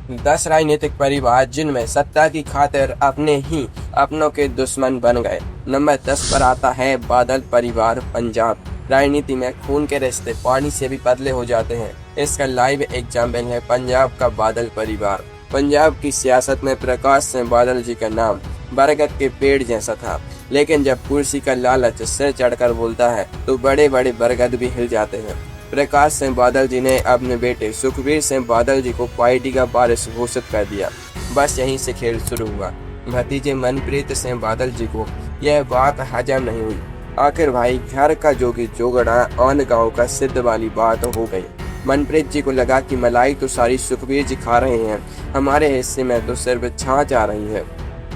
10 राजनीतिक परिवार जिनमें सत्ता की खातिर अपने ही अपनों के दुश्मन बन गए। नंबर 10 पर आता है बादल परिवार पंजाब। राजनीति में खून के रिश्ते पानी से भी पतले हो जाते हैं। इसका लाइव एग्जाम्पल है पंजाब का बादल परिवार। पंजाब की सियासत में प्रकाश सिंह बादल जी का नाम बरगद के पेड़ जैसा था, लेकिन जब कुर्सी का लालच सिर चढ़कर बोलता है तो बड़े बड़े बरगद भी हिल जाते हैं। प्रकाश सिंह बादल जी ने अपने बेटे सुखबीर सिंह बादल जी को पार्टी का वारिस घोषित कर दिया। बस यहीं से खेल शुरू हुआ। भतीजे मनप्रीत सिंह बादल जी को यह बात हजम नहीं हुई। आखिर भाई घर का जोगी जोगड़ा आन गांव का सिद्ध वाली बात हो गई। मनप्रीत जी को लगा कि मलाई तो सारी सुखबीर जी खा रहे हैं, हमारे हिस्से में तो सिर्फ छाछ आ रही है।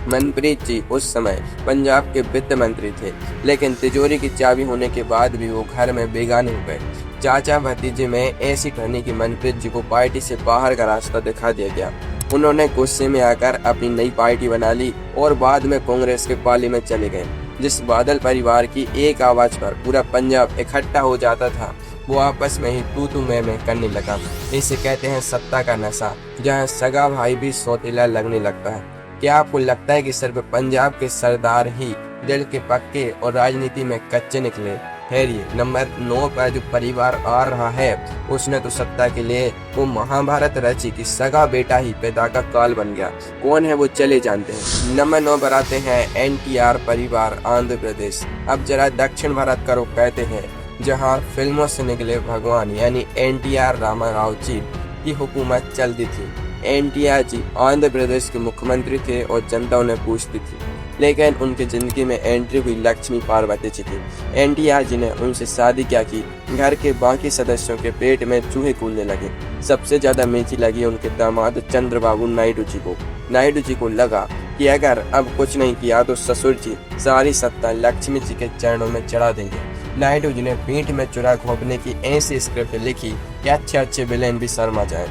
मनप्रीत जी उस समय पंजाब के वित्त मंत्री थे, लेकिन तिजोरी की चाबी होने के बाद भी वो घर में बेगाने हो गए। चाचा भतीजे में ऐसी ठहनी कि मनप्रीत जी को पार्टी से बाहर का रास्ता दिखा दिया गया। उन्होंने गुस्से में आकर अपनी नई पार्टी बना ली और बाद में कांग्रेस के पाले में चले गए। जिस बादल परिवार की एक आवाज पर पूरा पंजाब इकट्ठा हो जाता था, वो आपस में ही तू मैं करने लगा। इसे कहते हैं सत्ता का नशा, जहाँ सगा भाई भी सौतेला लगने लगता है। क्या आपको लगता है कि सिर्फ पंजाब के सरदार ही दिल के पक्के और राजनीति में कच्चे निकले? खैरिए, नंबर 9 पर जो परिवार आ रहा है उसने तो सत्ता के लिए वो महाभारत रची कि सगा बेटा ही पिता का काल बन गया। कौन है वो चले जानते हैं। नंबर 9 पर आते हैं NTR परिवार आंध्र प्रदेश। अब जरा दक्षिण भारत का रुख कहते हैं, जहाँ फिल्मों से निकले भगवान यानी NTR रामाराव जी की हुकूमत चलती थी। NTR जी आंध्र प्रदेश के मुख्यमंत्री थे और जनता उन्हें पूछती थी, लेकिन उनकी जिंदगी में एंट्री हुई लक्ष्मी पार्वती जी की। NTR जी ने उनसे शादी क्या की, घर के बाकी सदस्यों के पेट में चूहे कूदने लगे। सबसे ज्यादा मीठी लगी उनके दामाद चंद्रबाबू नायडू जी को। नायडू जी को लगा कि अगर अब कुछ नहीं किया तो ससुर जी सारी सत्ता लक्ष्मी जी के चरणों में चढ़ा देंगे। नायडू जी ने पीठ में चुरा घोंपने की ऐसी स्क्रिप्ट लिखी कि अच्छे विलेन भी शर्मा जाए।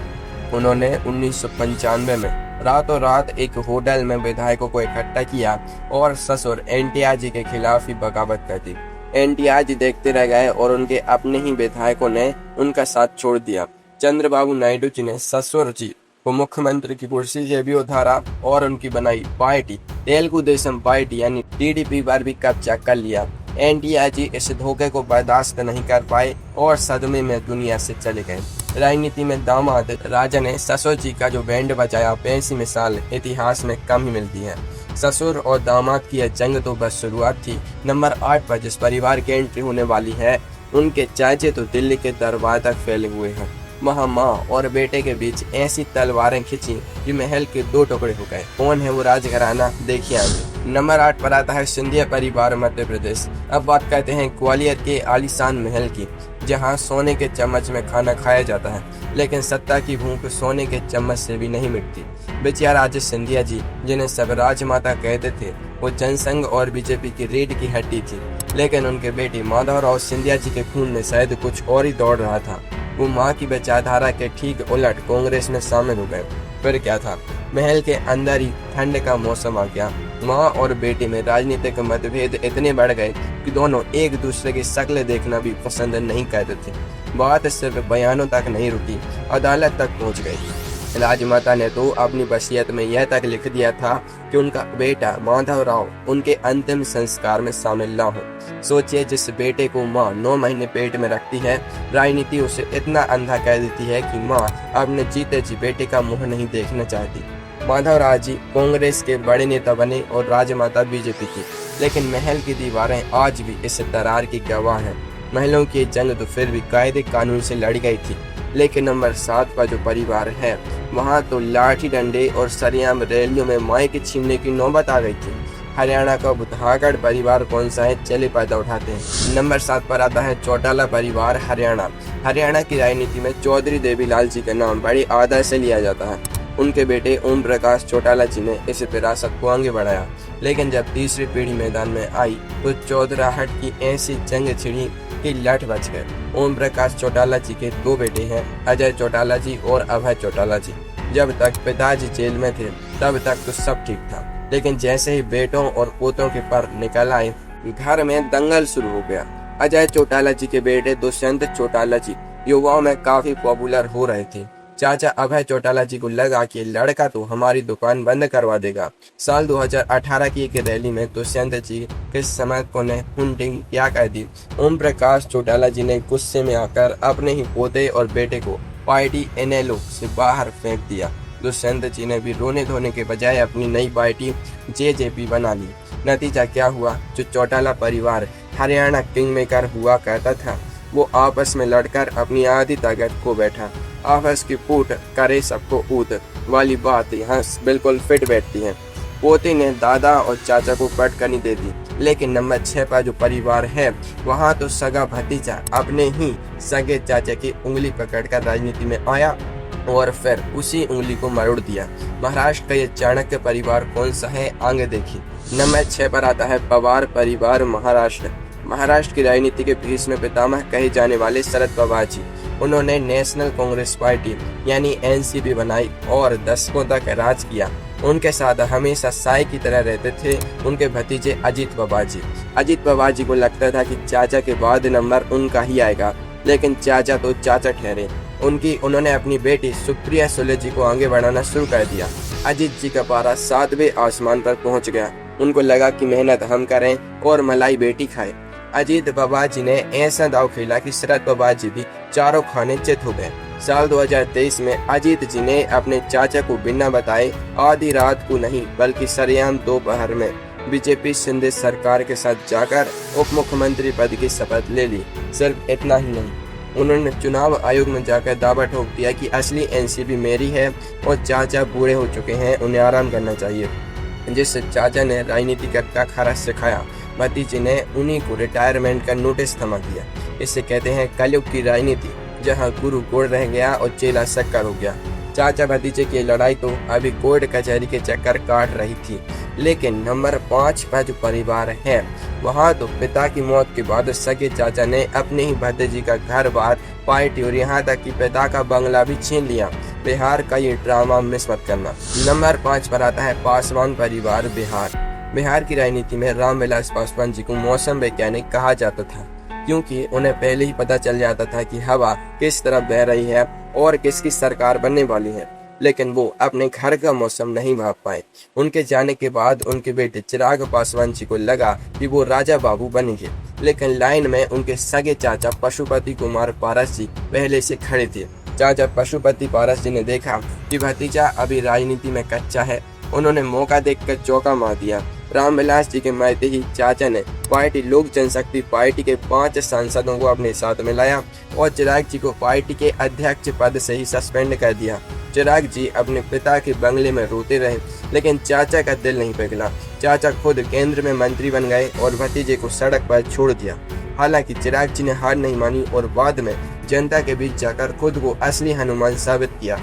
उन्होंने 1995 में रातों रात एक होटल में विधायकों को इकट्ठा किया और ससुर NTR जी के खिलाफ ही बगावत कर दी। NTR जी देखते रह गए और उनके अपने ही विधायकों ने उनका साथ छोड़ दिया। चंद्रबाबू नायडू जी ने ससुर जी को मुख्यमंत्री की कुर्सी से भी उतारा और उनकी बनाई पार्टी तेलुगु देशम पार्टी यानी TDP पर भी कब्जा कर लिया। NTR जी इस धोखे को बर्दाश्त नहीं कर पाए और सदमे में दुनिया से चले गए। राजनीति में दामाद राजा ने ससुर जी का जो बैंड बजाया, ऐसी मिसाल इतिहास में कम ही मिलती है। ससुर और दामाद की यह जंग तो बस शुरुआत थी। नंबर 8 पर जिस परिवार की एंट्री होने वाली है, उनके चाचे तो दिल्ली के दरबार तक फैले हुए हैं। वहाँ माँ और बेटे के बीच ऐसी तलवारें खिंची कि महल के 2 टुकड़े हो गए। कौन है वो राजघराना, देखिए आगे। नंबर 8 पर आता है सिंधिया परिवार मध्य प्रदेश। अब बात करते हैं ग्वालियर के आलीशान महल की, जहाँ सोने के चम्मच में खाना खाया जाता है, लेकिन सत्ता की भूख सोने के चम्मच से भी नहीं मिटती। विजयाराजे सिंधिया जी, जिन्हें सब राजमाता कहते थे, वो जनसंघ और बीजेपी की रीढ़ की हड्डी थी, लेकिन उनके बेटे माधवराव सिंधिया जी के खून में शायद कुछ और ही दौड़ रहा था। वो माँ की विचारधारा के ठीक उलट कांग्रेस में शामिल हो गए। फिर क्या था, महल के अंदर ही ठंड का मौसम आ गया। माँ और बेटे में राजनीतिक मतभेद इतने बढ़ गए कि दोनों एक दूसरे की शक्ल देखना भी पसंद नहीं करते थे। बात सिर्फ बयानों तक नहीं रुकी, अदालत तक पहुंच गई। राजमाता ने तो अपनी वसीयत में यह तक लिख दिया था कि उनका बेटा माधवराव उनके अंतिम संस्कार में शामिल न हो। सोचिए, जिस बेटे को माँ 9 महीने पेट में रखती है, राजनीति उसे इतना अंधा कर देती है कि माँ अपने जीते जी बेटे का मुंह नहीं देखना चाहती। माधवराव जी कांग्रेस के बड़े नेता बने और राजमाता बीजेपी की, लेकिन महल की दीवारें आज भी इस दरार की गवाह हैं। महलों की जंग तो फिर भी कायदे कानून से लड़ गई थी, लेकिन नंबर 7 का जो परिवार है, वहाँ तो लाठी डंडे और सरेआम रैलियों में माइक छीनने की नौबत आ गई थी। हरियाणा का बुधागढ़ परिवार कौन सा है, चले पैदा उठाते हैं। नंबर 7 पर आता है चौटाला परिवार हरियाणा। हरियाणा की राजनीति में चौधरी देवीलाल जी का नाम बड़ी आदर से लिया जाता है। उनके बेटे ओम प्रकाश चौटाला जी ने इस विरासत को आगे बढ़ाया, लेकिन जब तीसरी पीढ़ी मैदान में आई तो चौधराहट की ऐसी जंग छिड़ी कि लठ बच गए। ओम प्रकाश चौटाला जी के 2 बेटे हैं, अजय चौटाला जी और अभय चौटाला जी। जब तक पिताजी जेल में थे तब तक तो सब ठीक था, लेकिन जैसे ही बेटों और पोतों के पर निकल आए, घर में दंगल शुरू हो गया। अजय चौटाला जी के बेटे दुष्यंत चौटाला जी युवाओं में काफी पॉपुलर हो रहे थे। चाचा अभय चौटाला जी को लगा कि लड़का तो हमारी दुकान बंद करवा देगा। साल 2018 की एक रैली में दुष्यंत जी के समर्थकों ने हुंटिंग क्या कह दी। ओम प्रकाश चौटाला जी ने गुस्से में आकर अपने ही पोते और बेटे को पार्टी इनेलो से बाहर फेंक दिया। दुष्यंत जी ने भी रोने धोने के बजाय अपनी नई पार्टी जेजेपी बना ली। नतीजा क्या हुआ? जो चौटाला परिवार हरियाणा किंग मेकर हुआ करता था, वो आपस में लड़कर अपनी आधी ताकत खो बैठा। आपस की फूट करे सबको ऊत वाली बात यहाँ बिल्कुल फिट बैठती है। पोते ने दादा और चाचा को पटकनी दे दी, लेकिन नंबर 6 पर जो परिवार है वहाँ तो सगा भतीजा अपने ही सगे चाचा की उंगली पकड़कर राजनीति में आया और फिर उसी उंगली को मरोड़ दिया। महाराष्ट्र का ये चाणक्य परिवार कौन सा है, आगे देखिए। नंबर 6 पर आता है पवार परिवार, महाराष्ट्र। महाराष्ट्र की राजनीति के भीष्म पितामह कहे जाने वाले शरद पवार जी, उन्होंने नेशनल कांग्रेस पार्टी यानी एनसीपी बनाई और दशकों तक राज किया। उनके साथ हमेशा साई की तरह रहते थे उनके भतीजे अजीत पवार जी। अजीत पवार जी को लगता था कि चाचा के बाद नंबर उनका ही आएगा, लेकिन चाचा तो चाचा ठहरे। उन्होंने अपनी बेटी सुप्रिया सुले जी को आगे बढ़ाना शुरू कर दिया। अजीत जी का पारा 7वें आसमान पर पहुंच गया। उनको लगा कि मेहनत हम करें और मलाई बेटी खाए। अजीत पवार जी ने ऐसा दाव खेला कि शरद पवार जी भी चारों खाने चित हो गए। साल 2023 में अजीत जी ने अपने चाचा को बिना बताए आधी रात को नहीं बल्कि सरेआम दोपहर में बीजेपी शिंदे सरकार के साथ जाकर उप मुख्यमंत्री पद की शपथ ले ली। सिर्फ इतना ही नहीं, उन्होंने चुनाव आयोग में जाकर दावा ठोक दिया कि असली एनसीपी मेरी है और चाचा बूढ़े हो चुके हैं, उन्हें आराम करना चाहिए। जिससे चाचा ने राजनीति का खरा सिखाया, भतीजे ने उन्हीं को रिटायरमेंट का नोटिस थमा दिया। इसे कहते हैं कलयुग की राजनीति, जहां गुरु गुड़ रह गया और चेला शक्कर हो गया। चाचा भतीजे की लड़ाई तो अभी कोर्ट कचहरी के चक्कर काट रही थी, लेकिन नंबर 5 पर जो परिवार है वहाँ तो पिता की मौत के बाद सगे चाचा ने अपने ही भतीजे का घर बार पार्टी और यहाँ तक कि पिता का बंगला भी छीन लिया। बिहार का ये ड्रामा मिस मत करना। नंबर 5 पर आता है पासवान परिवार, बिहार। बिहार की राजनीति में रामविलास पासवान जी को मौसम वैज्ञानिक कहा जाता था, क्योंकि उन्हें पहले ही पता चल जाता था कि हवा किस तरफ बह रही है और किसकी सरकार बनने वाली है। लेकिन वो अपने घर का मौसम नहीं भाप पाए। उनके जाने के बाद उनके बेटे चिराग पासवान जी को लगा कि वो राजा बाबू बनेंगे, लेकिन लाइन में उनके सगे चाचा पशुपति कुमार पारस जी पहले से खड़े थे। चाचा पशुपति पारस जी ने देखा कि भतीजा अभी राजनीति में कच्चा है। उन्होंने मौका देखकर चौका मार दिया। रामविलास जी के मायते ही चाचा ने पार्टी लोक जनशक्ति पार्टी के 5 सांसदों को अपने साथ मिलाया और चिराग जी को पार्टी के अध्यक्ष पद से ही सस्पेंड कर दिया। चिराग जी अपने पिता के बंगले में रोते रहे, लेकिन चाचा का दिल नहीं पिघला। चाचा खुद केंद्र में मंत्री बन गए और भतीजे को सड़क पर छोड़ दिया। हालांकि चिराग जी ने हार नहीं मानी और बाद में जनता के बीच जाकर खुद को असली हनुमान साबित किया।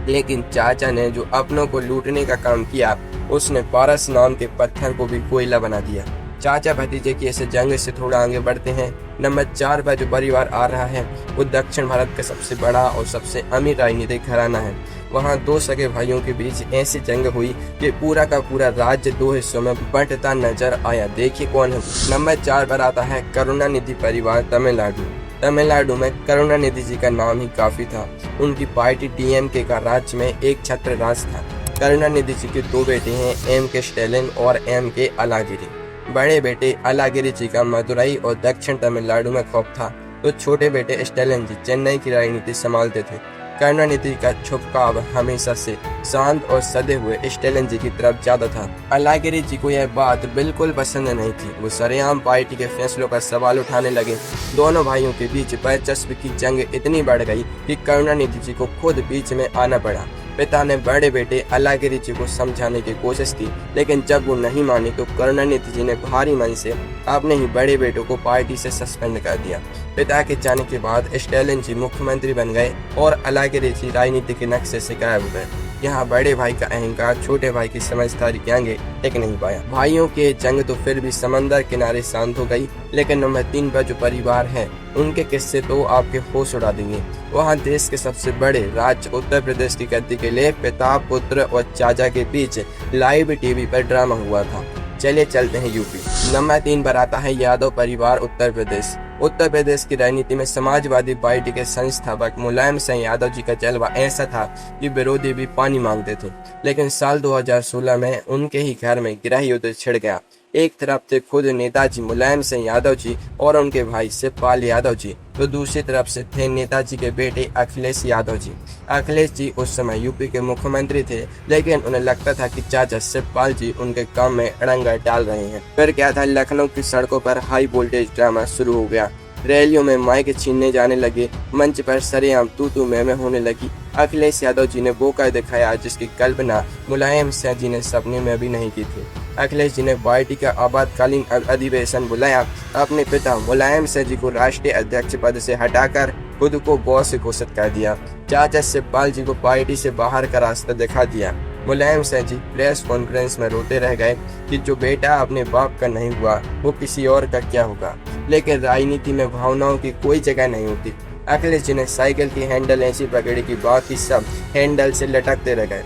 लेकिन चाचा ने जो अपनों को लूटने का काम किया, उसने पारस नाम के पत्थर को भी कोयला बना दिया। चाचा भतीजे की ऐसे जंग से थोड़ा आगे बढ़ते हैं। नंबर 4 पर जो परिवार आ रहा है वो दक्षिण भारत का सबसे बड़ा और सबसे अमीर राजनीतिक घराना है। वहाँ 2 सगे भाइयों के बीच ऐसी जंग हुई कि पूरा का पूरा राज्य 2 हिस्सों में बंटता नजर आया। देखिए कौन है। नंबर 4 पर आता है करुणानिधि परिवार, तमिलनाडु। तमिलनाडु में करुणानिधि जी का नाम ही काफी था। उनकी पार्टी डीएमके का राज्य में एक छत्र राज था। करुणानिधि जी के 2 बेटे हैं, एम.के. स्टैलिन और एम.के. अलागिरी। बड़े बेटे अलागिरी जी का मदुरई और दक्षिण तमिलनाडु में खौफ था, तो छोटे बेटे स्टैलिन जी चेन्नई की राजनीति संभालते थे। करुणानिधि का झुकाव हमेशा से शांत और सदे हुए स्टैलिन जी की तरफ ज्यादा था। अलागिरी जी को यह बात बिल्कुल पसंद नहीं थी। वो सरेआम पार्टी के फैसलों पर सवाल उठाने लगे। दोनों भाइयों के बीच दिलचस्पी की जंग इतनी बढ़ गई कि करुणानिधि जी को खुद बीच में आना पड़ा। पिता ने बड़े बेटे अलागिरी जी को समझाने की कोशिश की, लेकिन जब वो नहीं मानी तो करुणानिधि जी ने भारी मन से अपने ही बड़े बेटों को पार्टी से सस्पेंड कर दिया। पिता के जाने के बाद स्टैलिन जी मुख्यमंत्री बन गए और अलागिरी जी राजनीति के नक्शे से गायब हो गए। यहाँ बड़े भाई का अहंकार छोटे भाई की समझदारी के आगे टिक नहीं पाया। भाइयों के जंग तो फिर भी समंदर किनारे शांत हो गई, लेकिन नंबर 3 पर जो परिवार है उनके किस्से तो आपके होश उड़ा देंगे। वहाँ देश के सबसे बड़े राज्य उत्तर प्रदेश की गद्दी के लिए पिता, पुत्र और चाचा के बीच लाइव टीवी पर ड्रामा हुआ था। चलिए चलते हैं यूपी। नंबर 3 पर आता है यादव परिवार उत्तर प्रदेश। उत्तर प्रदेश की राजनीति में समाजवादी पार्टी के संस्थापक मुलायम सिंह यादव जी का जलवा ऐसा था कि विरोधी भी पानी मांगते थे। लेकिन साल 2016 में उनके ही घर में गृह युद्ध छिड़ गया। एक तरफ थे खुद नेताजी मुलायम सिंह यादव जी और उनके भाई शिवपाल यादव जी, तो दूसरी तरफ से थे नेताजी के बेटे अखिलेश यादव जी। अखिलेश जी उस समय यूपी के मुख्यमंत्री थे, लेकिन उन्हें लगता था कि चाचा शिवपाल जी उनके काम में अड़ंगा डाल रहे हैं। फिर क्या था, लखनऊ की सड़कों पर हाई वोल्टेज ड्रामा शुरू हो गया। रैलियों में माइक छीनने जाने लगे, मंच पर सरेआम तू मैं होने लगी। अखिलेश यादव जी ने वो कर दिखाया जिसकी कल्पना मुलायम सिंह जी ने सपने में भी नहीं की थी। अखिलेश जी ने पार्टी का आपातकालीन अधिवेशन बुलाया। अपने पिता मुलायम सिंह जी को राष्ट्रीय अध्यक्ष पद से हटाकर खुद को बॉस घोषित कर दिया। चाचा शिवपाल जी को पार्टी से बाहर का रास्ता दिखा दिया। मुलायम सिंह जी प्रेस कॉन्फ्रेंस में रोते रह गए कि जो बेटा अपने बाप का नहीं हुआ वो किसी और का क्या होगा। लेकिन राजनीति में भावनाओं की कोई जगह नहीं होती। अखिलेश जी ने साइकिल की हैंडल ऐसी पकड़ी कि बाकी सब हैंडल से लटकते रह गए।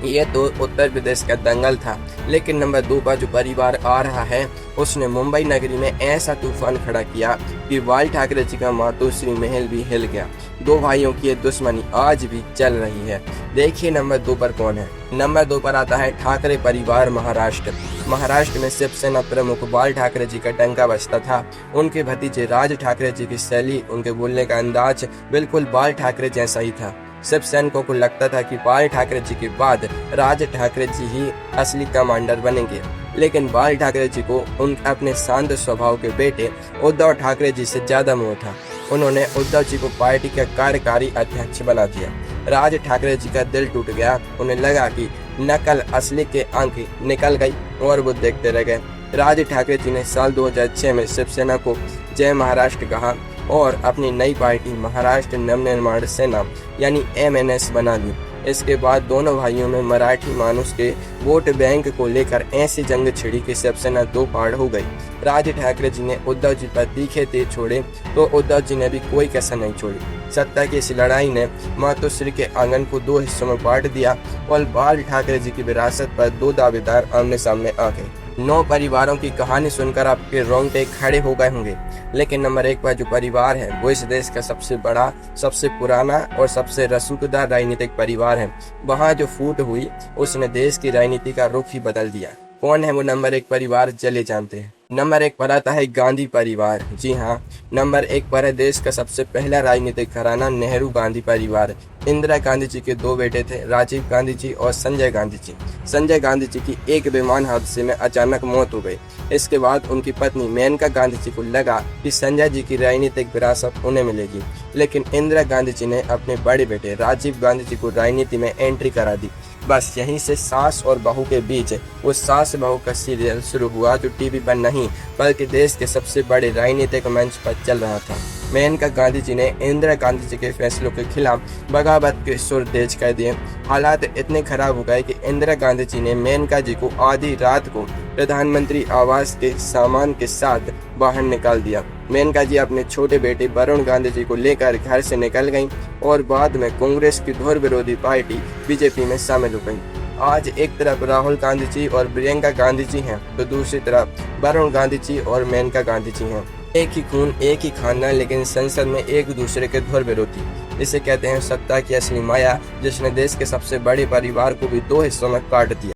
ये तो उत्तर प्रदेश का दंगल था। लेकिन नंबर 2 पर जो परिवार आ रहा है, उसने मुंबई नगरी में ऐसा तूफान खड़ा किया कि बाल ठाकरे जी का मातोश्री महल भी हिल गया। दो भाइयों की ये दुश्मनी आज भी चल रही है। देखिए नंबर 2 पर कौन है। नंबर 2 पर आता है ठाकरे परिवार महाराष्ट्र। महाराष्ट्र में शिवसेना प्रमुख बाल ठाकरे जी का डंका बजता था। उनके भतीजे राज ठाकरे जी की शैली, उनके बोलने का अंदाज बिल्कुल बाल ठाकरे जैसा ही था। सब सैनिकों को लगता था कि बाल ठाकरे जी के बाद राज ठाकरे जी ही असली कमांडर बनेंगे। लेकिन बाल ठाकरे जी को उन अपने शांत स्वभाव के बेटे उद्धव ठाकरे जी से ज्यादा मोह था। उन्होंने उद्धव जी को पार्टी का कार्यकारी अध्यक्ष बना दिया। राज ठाकरे जी का दिल टूट गया। उन्हें लगा कि नकल असली के आंख निकल गई और वो देखते रह गए। राज ठाकरे जी ने साल 2006 में शिवसेना को जय महाराष्ट्र कहा और अपनी नई पार्टी महाराष्ट्र नवनिर्माण सेना यानी MNS बना ली। इसके बाद दोनों भाइयों में मराठी मानुस के वोट बैंक को लेकर ऐसी जंग छिड़ी कि शिवसेना 2 फाड़ हो गई। राज ठाकरे जी ने उद्धव जी पर तीखे तीर छोड़े तो उद्धव जी ने भी कोई कसर नहीं छोड़ी। सत्ता की इस लड़ाई ने मातोश्री के आंगन को 2 हिस्सों में बांट दिया और बाल ठाकरे जी की विरासत पर 2 दावेदार आमने सामने आ गए। 9 परिवारों की कहानी सुनकर आपके रोंगटे खड़े हो गए होंगे। लेकिन नंबर 1 पर जो परिवार है वो इस देश का सबसे बड़ा, सबसे पुराना और सबसे रसूखदार राजनीतिक परिवार है। वहाँ जो फूट हुई उसने देश की राजनीति का रुख ही बदल दिया। कौन है वो नंबर 1 परिवार, चले जानते हैं। नंबर 1 पर आता है गांधी परिवार। जी हाँ, नंबर 1 पर है देश का सबसे पहला राजनीतिक घराना नेहरू गांधी परिवार। इंदिरा गांधी जी के 2 बेटे थे, राजीव गांधी जी और संजय गांधी जी। संजय गांधी जी की एक विमान हादसे में अचानक मौत हो गई। इसके बाद उनकी पत्नी मेनका गांधी जी को लगा कि संजय जी की राजनीतिक विरासत उन्हें मिलेगी। लेकिन इंदिरा गांधी जी ने अपने बड़े बेटे राजीव गांधी जी को राजनीति में एंट्री करा दी। बस यहीं से सास और बहू के बीच वो सास बहू का सीरियल शुरू हुआ, जो टीवी पर नहीं बल्कि देश के सबसे बड़े राजनीतिक मंच पर चल रहा था। मेनका गांधी जी ने इंदिरा गांधी जी के फैसलों के खिलाफ बगावत के सुर तेज कर दिए। हालात इतने खराब हो गए कि इंदिरा गांधी जी ने मेनका जी को आधी रात को प्रधानमंत्री आवास के सामान के साथ बाहर निकाल दिया। मेनका जी अपने छोटे बेटे वरुण गांधी जी को लेकर घर से निकल गईं और बाद में कांग्रेस की घोर विरोधी पार्टी बीजेपी में शामिल हो गईं। आज एक तरफ राहुल गांधी जी और प्रियंका गांधी जी हैं, तो दूसरी तरफ वरुण गांधी जी और मेनका गांधी जी हैं। एक ही खून, एक ही खानदान, लेकिन संसद में एक दूसरे के घोर विरोधी। इसे कहते हैं सत्ता की असली माया, जिसने देश के सबसे बड़े परिवार को भी 2 हिस्सों में काट दिया।